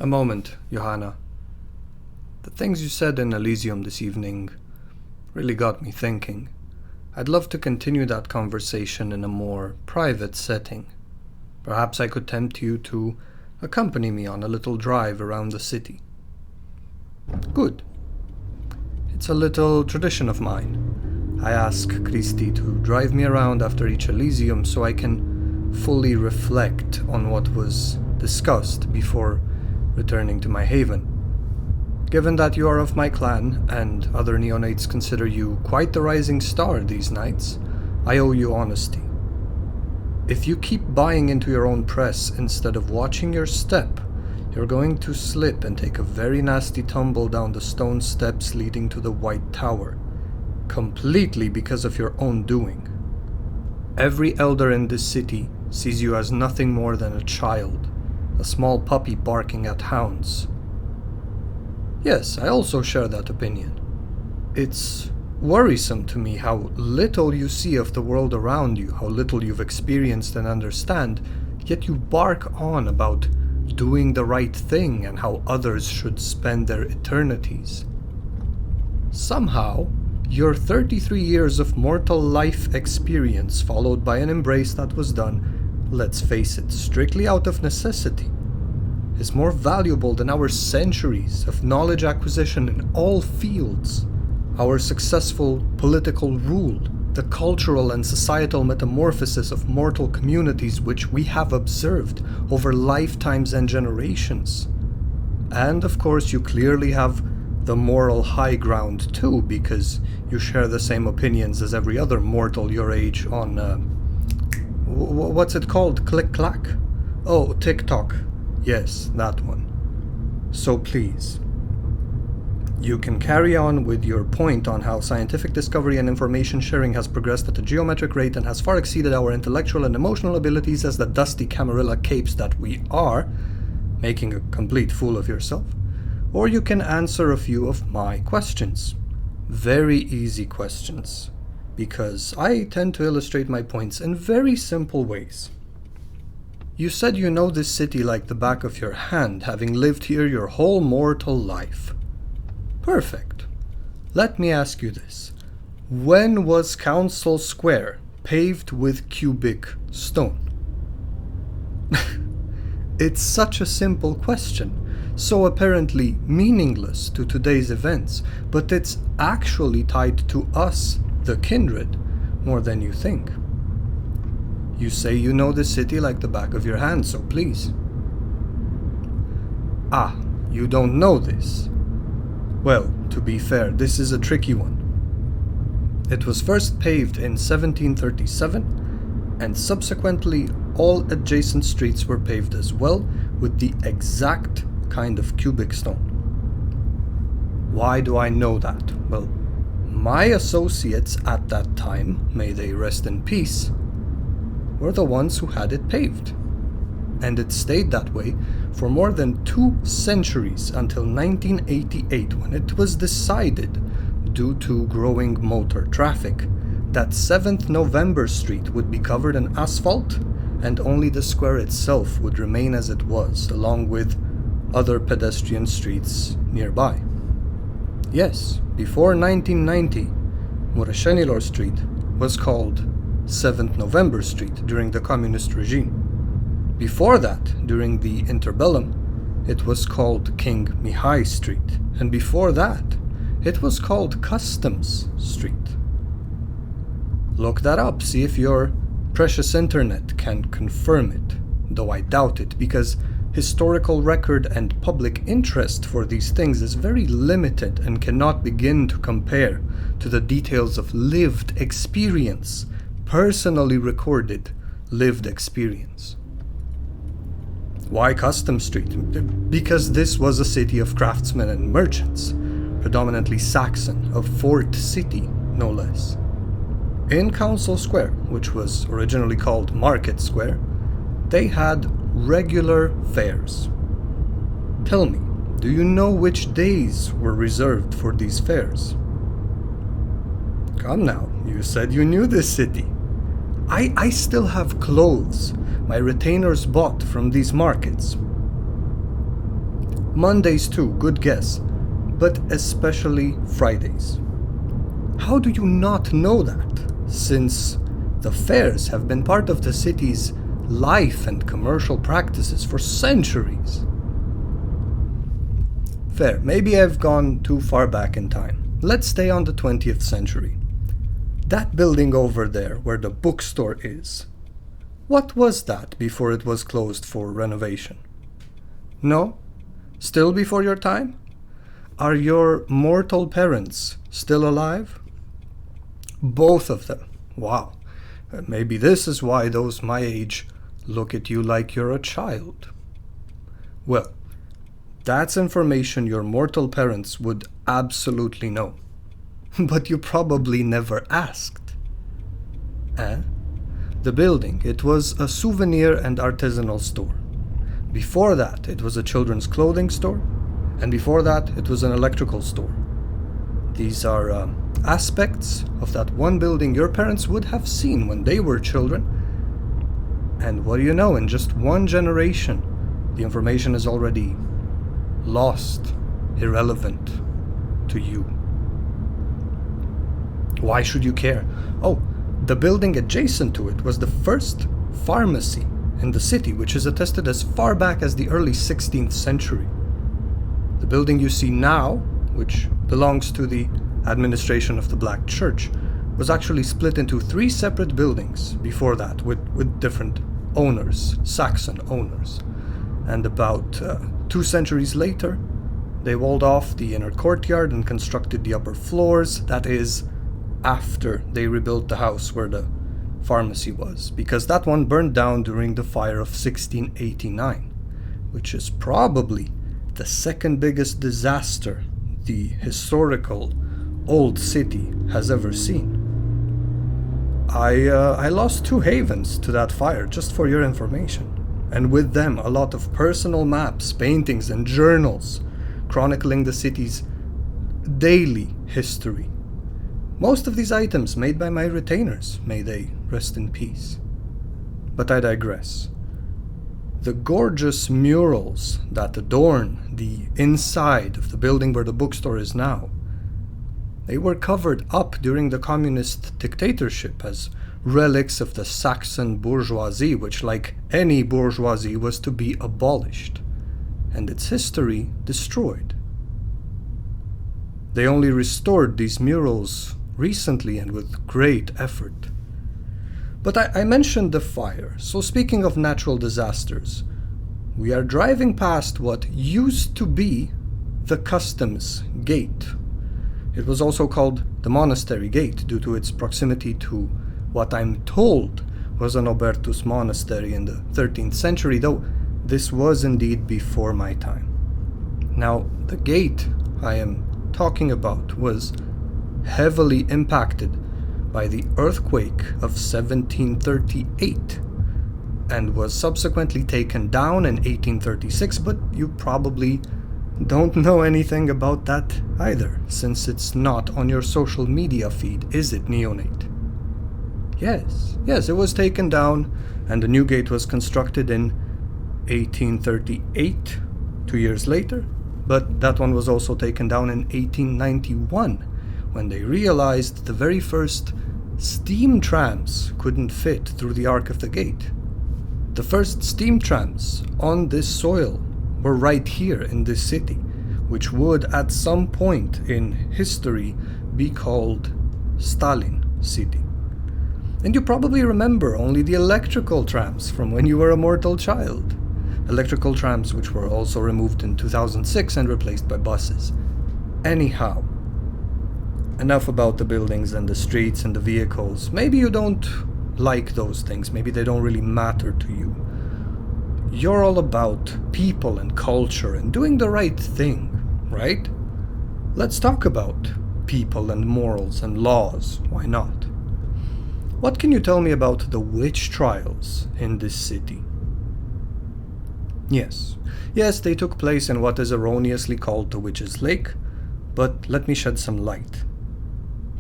A moment, Johanna. The things you said in Elysium this evening really got me thinking. I'd love to continue that conversation in a more private setting. Perhaps I could tempt you to accompany me on a little drive around the city. Good. It's a little tradition of mine. I ask Christy to drive me around after each Elysium so I can fully reflect on what was discussed before returning to my haven. Given that you are of my clan, and other Neonates consider you quite the rising star these nights, I owe you honesty. If you keep buying into your own press instead of watching your step, you're going to slip and take a very nasty tumble down the stone steps leading to the White Tower, completely because of your own doing. Every elder in this city sees you as nothing more than a child, a small puppy barking at hounds. Yes, I also share that opinion. It's worrisome to me how little you see of the world around you, how little you've experienced and understand, yet you bark on about doing the right thing and how others should spend their eternities. Somehow, your 33 years of mortal life experience, followed by an embrace that was done, let's face it, strictly out of necessity, is more valuable than our centuries of knowledge acquisition in all fields, our successful political rule, the cultural and societal metamorphosis of mortal communities which we have observed over lifetimes and generations. And of course you clearly have the moral high ground too, because you share the same opinions as every other mortal your age on, what's it called? Click-clack? Oh, TikTok. Yes, that one. So please, you can carry on with your point on how scientific discovery and information sharing has progressed at a geometric rate and has far exceeded our intellectual and emotional abilities as the dusty Camarilla capes that we are, making a complete fool of yourself. Or you can answer a few of my questions. Very easy questions, because I tend to illustrate my points in very simple ways. You said you know this city like the back of your hand, having lived here your whole mortal life. Perfect. Let me ask you this. When was Council Square paved with cubic stone? It's such a simple question, so apparently meaningless to today's events, but it's actually tied to us, the kindred, more than you think. You say you know the city like the back of your hand, so please. Ah, you don't know this. Well, to be fair, this is a tricky one. It was first paved in 1737, and subsequently all adjacent streets were paved as well with the exact kind of cubic stone. Why do I know that? Well, my associates at that time, may they rest in peace, were the ones who had it paved. And it stayed that way for more than 2 centuries until 1988, when it was decided, due to growing motor traffic, that 7th November Street would be covered in asphalt and only the square itself would remain as it was, along with other pedestrian streets nearby. Yes, before 1990, Mureșenilor Street was called 7th November Street during the communist regime. Before that, during the interbellum, it was called King Mihai Street, and before that, it was called Customs Street. Look that up, see if your precious internet can confirm it, though I doubt it, because historical record and public interest for these things is very limited and cannot begin to compare to the details of lived experience, personally recorded lived experience. Why Custom Street? Because this was a city of craftsmen and merchants, predominantly Saxon, of Fort City, no less. In Council Square, which was originally called Market Square, they had regular fairs. Tell me, do you know which days were reserved for these fairs? Come now, you said you knew this city. I still have clothes my retainers bought from these markets. Mondays too, good guess. But especially Fridays. How do you not know that, since the fairs have been part of the city's life and commercial practices for centuries? Fair, maybe I've gone too far back in time. Let's stay on the 20th century. That building over there, where the bookstore is, what was that before it was closed for renovation? No? Still before your time? Are your mortal parents still alive? Both of them. Wow. Maybe this is why those my age look at you like you're a child. Well, that's information your mortal parents would absolutely know. But you probably never asked. The building, it was a souvenir and artisanal store. Before that, it was a children's clothing store, and before that, it was an electrical store. These are aspects of that one building your parents would have seen when they were children. And what do you know, in just one generation, the information is already lost, irrelevant to you. Why should you care? Oh, the building adjacent to it was the first pharmacy in the city, which is attested as far back as the early 16th century. The building you see now, which belongs to the administration of the Black Church, was actually split into 3 separate buildings before that, with different owners, Saxon owners. And about 2 centuries later, they walled off the inner courtyard and constructed the upper floors, that is, after they rebuilt the house where the pharmacy was, because that one burned down during the fire of 1689, which is probably the second biggest disaster the historical old city has ever seen. I lost 2 havens to that fire, just for your information, and with them a lot of personal maps, paintings, and journals chronicling the city's daily history. Most of these items made by my retainers, may they rest in peace. But I digress. The gorgeous murals that adorn the inside of the building where the bookstore is now, they were covered up during the communist dictatorship as relics of the Saxon bourgeoisie, which, like any bourgeoisie, was to be abolished, and its history destroyed. They only restored these murals recently and with great effort. But I mentioned the fire, so speaking of natural disasters, we are driving past what used to be the customs gate. It was also called the monastery gate due to its proximity to what I'm told was an Obertus monastery in the 13th century, though this was indeed before my time. Now, the gate I am talking about was heavily impacted by the earthquake of 1738 and was subsequently taken down in 1836, but you probably don't know anything about that either, since it's not on your social media feed, is it, Neonate? Yes, it was taken down, and the new gate was constructed in 1838, 2 years later, but that one was also taken down in 1891, when they realized the very first steam trams couldn't fit through the arc of the gate. The first steam trams on this soil were right here in this city, which would at some point in history be called Stalin City. And you probably remember only the electrical trams from when you were a mortal child. Electrical trams which were also removed in 2006 and replaced by buses. Anyhow, enough about the buildings and the streets and the vehicles. Maybe you don't like those things. Maybe they don't really matter to you. You're all about people and culture and doing the right thing, right? Let's talk about people and morals and laws. Why not? What can you tell me about the witch trials in this city? Yes, they took place in what is erroneously called the Witch's Lake, but let me shed some light.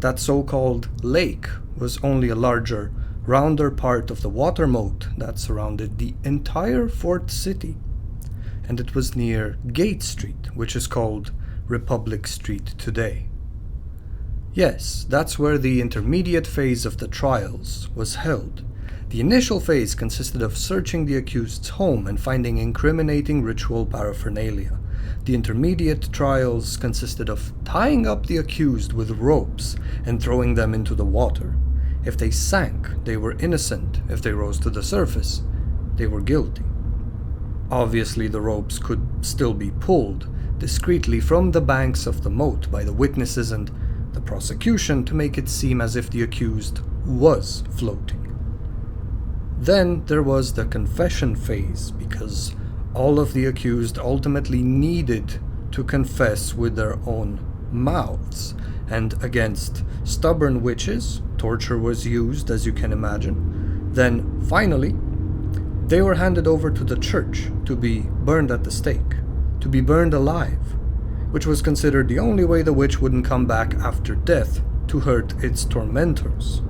That so-called lake was only a larger, rounder part of the water moat that surrounded the entire fort city. and it was near Gate Street, which is called Republic Street today. Yes, that's where the intermediate phase of the trials was held. The initial phase consisted of searching the accused's home and finding incriminating ritual paraphernalia. The intermediate trials consisted of tying up the accused with ropes and throwing them into the water. If they sank, they were innocent. If they rose to the surface, they were guilty. Obviously, the ropes could still be pulled discreetly from the banks of the moat by the witnesses and the prosecution to make it seem as if the accused was floating. Then there was the confession phase, because all of the accused ultimately needed to confess with their own mouths, and against stubborn witches, torture was used, as you can imagine. Then, finally, they were handed over to the church to be burned at the stake, to be burned alive, which was considered the only way the witch wouldn't come back after death to hurt its tormentors.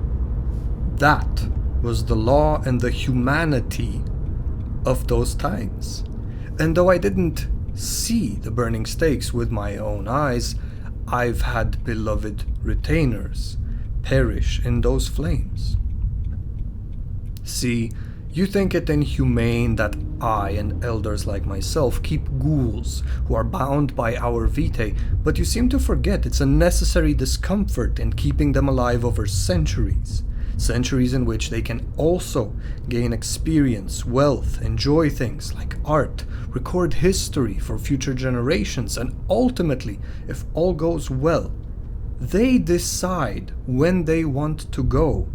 That was the law and the humanity of those times. And though I didn't see the burning stakes with my own eyes, I've had beloved retainers perish in those flames. See, you think it inhumane that I and elders like myself keep ghouls who are bound by our vitae, but you seem to forget it's a necessary discomfort in keeping them alive over centuries. Centuries in which they can also gain experience, wealth, enjoy things like art, record history for future generations, and ultimately, if all goes well, they decide when they want to go,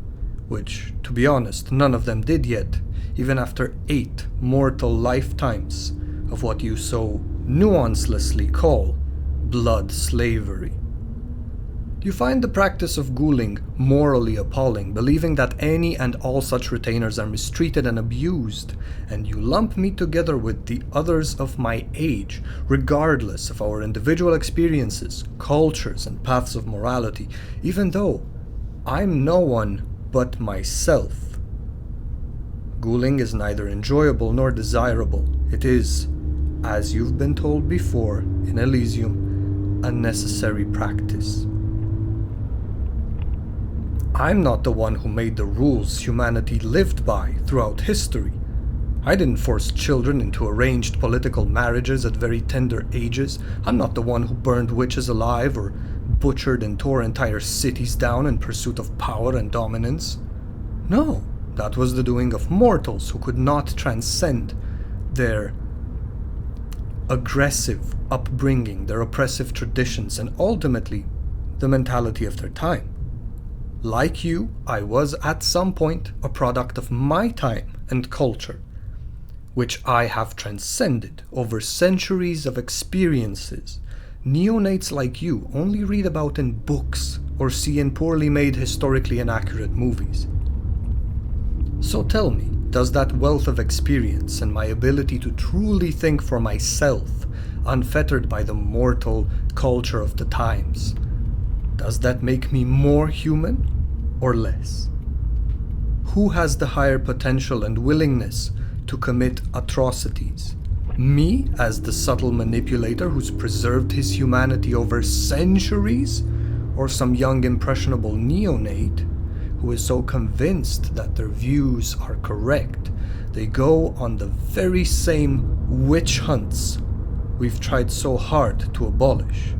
which, to be honest, none of them did yet, even after 8 mortal lifetimes of what you so nuancelessly call blood slavery. You find the practice of ghouling morally appalling, believing that any and all such retainers are mistreated and abused, and you lump me together with the others of my age, regardless of our individual experiences, cultures, and paths of morality, even though I'm no one but myself. Ghouling is neither enjoyable nor desirable. It is, as you've been told before in Elysium, a necessary practice. I'm not the one who made the rules humanity lived by throughout history. I didn't force children into arranged political marriages at very tender ages. I'm not the one who burned witches alive or butchered and tore entire cities down in pursuit of power and dominance. No, that was the doing of mortals who could not transcend their aggressive upbringing, their oppressive traditions, and ultimately the mentality of their time. Like you, I was at some point a product of my time and culture, which I have transcended over centuries of experiences. Neonates like you only read about in books or see in poorly made, historically inaccurate movies. So tell me, does that wealth of experience and my ability to truly think for myself, unfettered by the mortal culture of the times, does that make me more human or less? Who has the higher potential and willingness to commit atrocities? Me, as the subtle manipulator who's preserved his humanity over centuries? Or some young impressionable neonate who is so convinced that their views are correct, they go on the very same witch hunts we've tried so hard to abolish?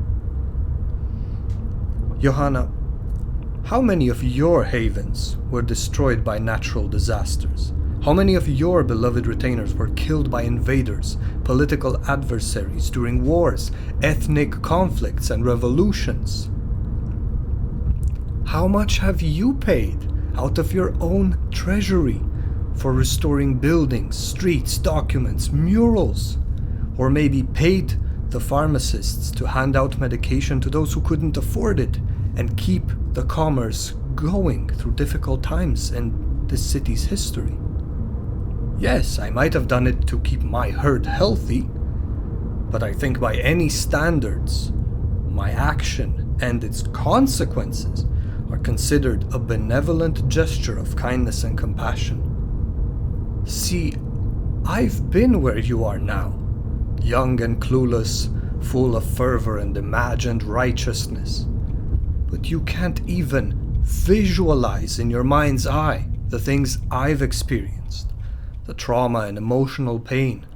Johanna, how many of your havens were destroyed by natural disasters? How many of your beloved retainers were killed by invaders, political adversaries during wars, ethnic conflicts, and revolutions? How much have you paid out of your own treasury for restoring buildings, streets, documents, murals? Or maybe paid the pharmacists to hand out medication to those who couldn't afford it and keep the commerce going through difficult times in this city's history? Yes, I might have done it to keep my herd healthy, but I think by any standards, my action and its consequences are considered a benevolent gesture of kindness and compassion. See, I've been where you are now. young and clueless, full of fervor and imagined righteousness. But you can't even visualize in your mind's eye the things I've experienced, the trauma and emotional pain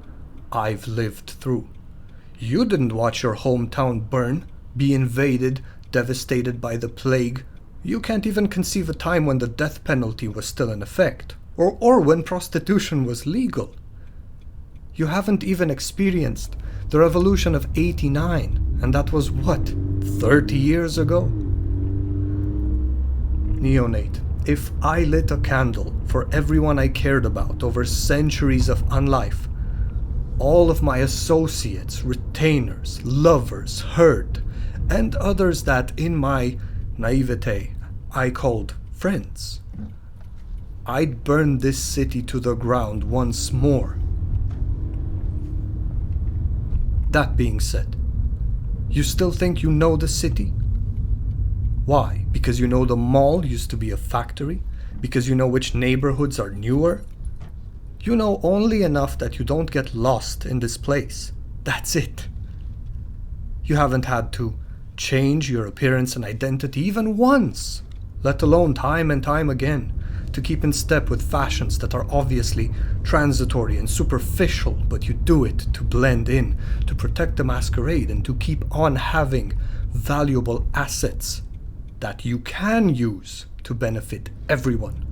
I've lived through. You didn't watch your hometown burn, be invaded, devastated by the plague. You can't even conceive a time when the death penalty was still in effect, or when prostitution was legal. You haven't even experienced the revolution of '89, and that was what, 30 years ago? Neonate, if I lit a candle for everyone I cared about over centuries of unlife, all of my associates, retainers, lovers, herd, and others that in my naivete I called friends, I'd burn this city to the ground once more. That being said, you still think you know the city? Why? Because you know the mall used to be a factory? Because you know which neighborhoods are newer? You know only enough that you don't get lost in this place. That's it. You haven't had to change your appearance and identity even once, let alone time and time again, to keep in step with fashions that are obviously transitory and superficial, but you do it to blend in, to protect the masquerade, and to keep on having valuable assets that you can use to benefit everyone.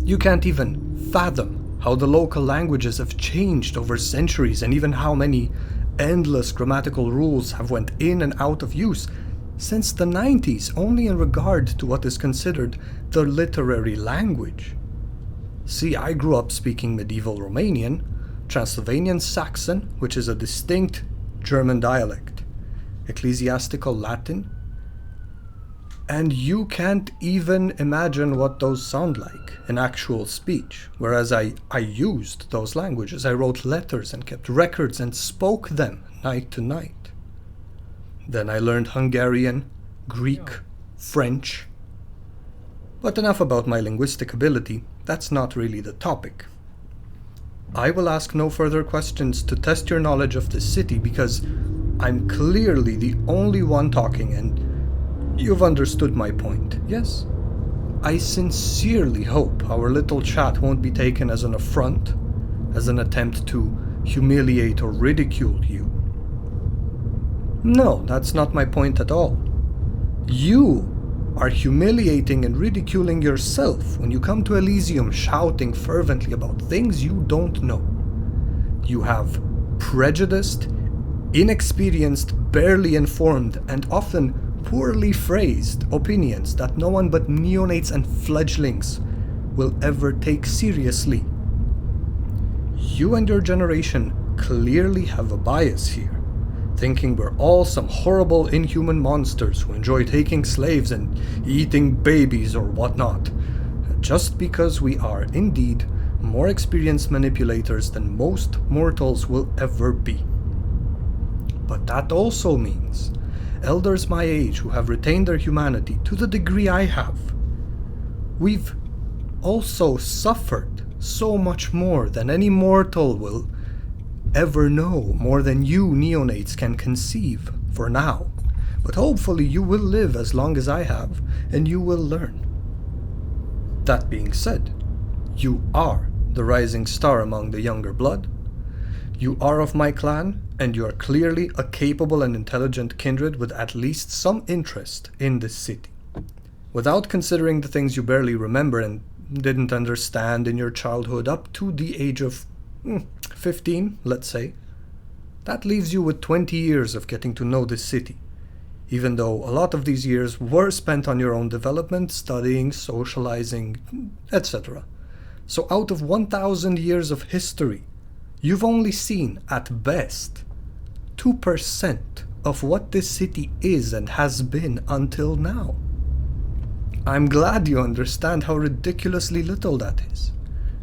You can't even fathom how the local languages have changed over centuries, and even how many endless grammatical rules have went in and out of use since the 90s, only in regard to what is considered the literary language. See, I grew up speaking medieval Romanian, Transylvanian Saxon, which is a distinct German dialect, ecclesiastical Latin, and you can't even imagine what those sound like in actual speech, whereas I used those languages. I wrote letters and kept records and spoke them night to night. Then I learned Hungarian, Greek, French. But enough about my linguistic ability, that's not really the topic. I will ask no further questions to test your knowledge of this city, because I'm clearly the only one talking and you've understood my point, yes? I sincerely hope our little chat won't be taken as an affront, as an attempt to humiliate or ridicule you. No, that's not my point at all. You are humiliating and ridiculing yourself when you come to Elysium shouting fervently about things you don't know. You have prejudiced, inexperienced, barely informed, and often poorly phrased opinions that no one but neonates and fledglings will ever take seriously. You and your generation clearly have a bias here, thinking we're all some horrible inhuman monsters who enjoy taking slaves and eating babies or whatnot, just because we are indeed more experienced manipulators than most mortals will ever be. But that also means elders my age who have retained their humanity to the degree I have, we've also suffered so much more than any mortal will ever know, more than you neonates can conceive for now. But hopefully you will live as long as I have, and you will learn. That being said, you are the rising star among the younger blood. You are of my clan, and you are clearly a capable and intelligent kindred with at least some interest in this city. Without considering the things you barely remember and didn't understand in your childhood up to the age of 15, let's say, that leaves you with 20 years of getting to know this city, even though a lot of these years were spent on your own development, studying, socializing, etc. So out of 1,000 years of history, you've only seen, at best, 2% of what this city is and has been until now. I'm glad you understand how ridiculously little that is,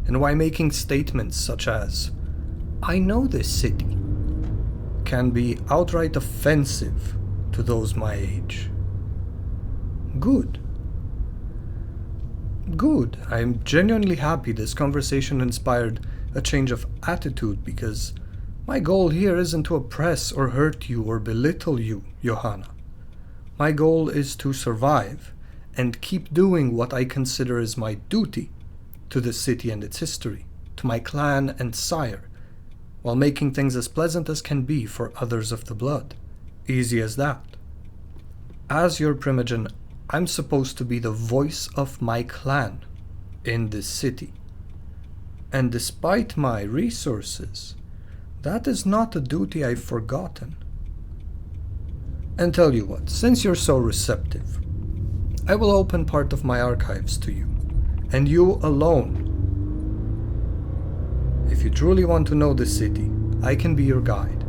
and why making statements such as, "I know this city," can be outright offensive to those my age. Good. Good. I'm genuinely happy this conversation inspired a change of attitude, because my goal here isn't to oppress or hurt you or belittle you, Johanna. My goal is to survive and keep doing what I consider is my duty to the city and its history, to my clan and sire, while making things as pleasant as can be for others of the blood. Easy as that. As your Primogen, I'm supposed to be the voice of my clan in this city. And despite my resources, that is not a duty I've forgotten. And tell you what, since you're so receptive, I will open part of my archives to you, and you alone. If you truly want to know this city, I can be your guide.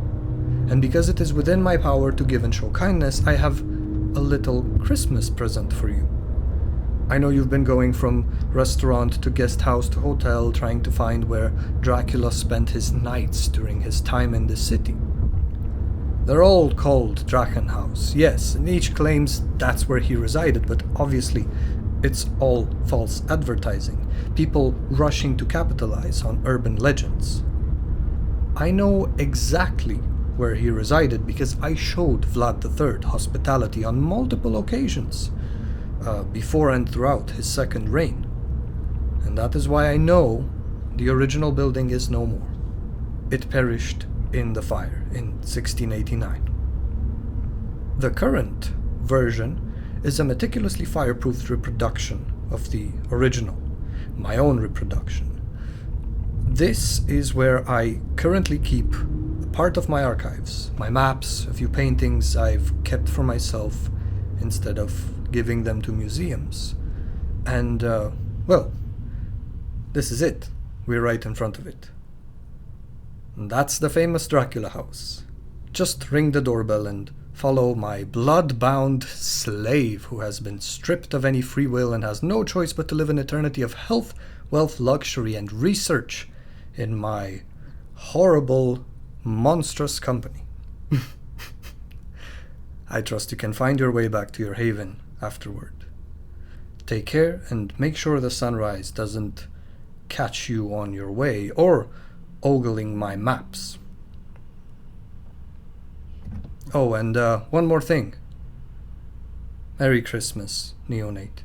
And because it is within my power to give and show kindness, I have a little Christmas present for you. I know you've been going from restaurant to guest house to hotel, trying to find where Dracula spent his nights during his time in the city. They're all called Drachenhaus, yes, and each claims that's where he resided, but obviously it's all false advertising, people rushing to capitalize on urban legends. I know exactly where he resided because I showed Vlad III hospitality on multiple occasions, before and throughout his second reign. And that is why I know the original building is no more. It perished in the fire in 1689. The current version is a meticulously fireproofed reproduction of the original, my own reproduction. This is where I currently keep a part of my archives, my maps, a few paintings I've kept for myself instead of giving them to museums. And, well, this is it. We're right in front of it. And that's the famous Dracula house. Just ring the doorbell and follow my blood-bound slave who has been stripped of any free will and has no choice but to live an eternity of health, wealth, luxury, and research in my horrible, monstrous company. I trust you can find your way back to your haven afterward. Take care and make sure the sunrise doesn't catch you on your way or ogling my maps. Oh, and one more thing. Merry Christmas, Neonate.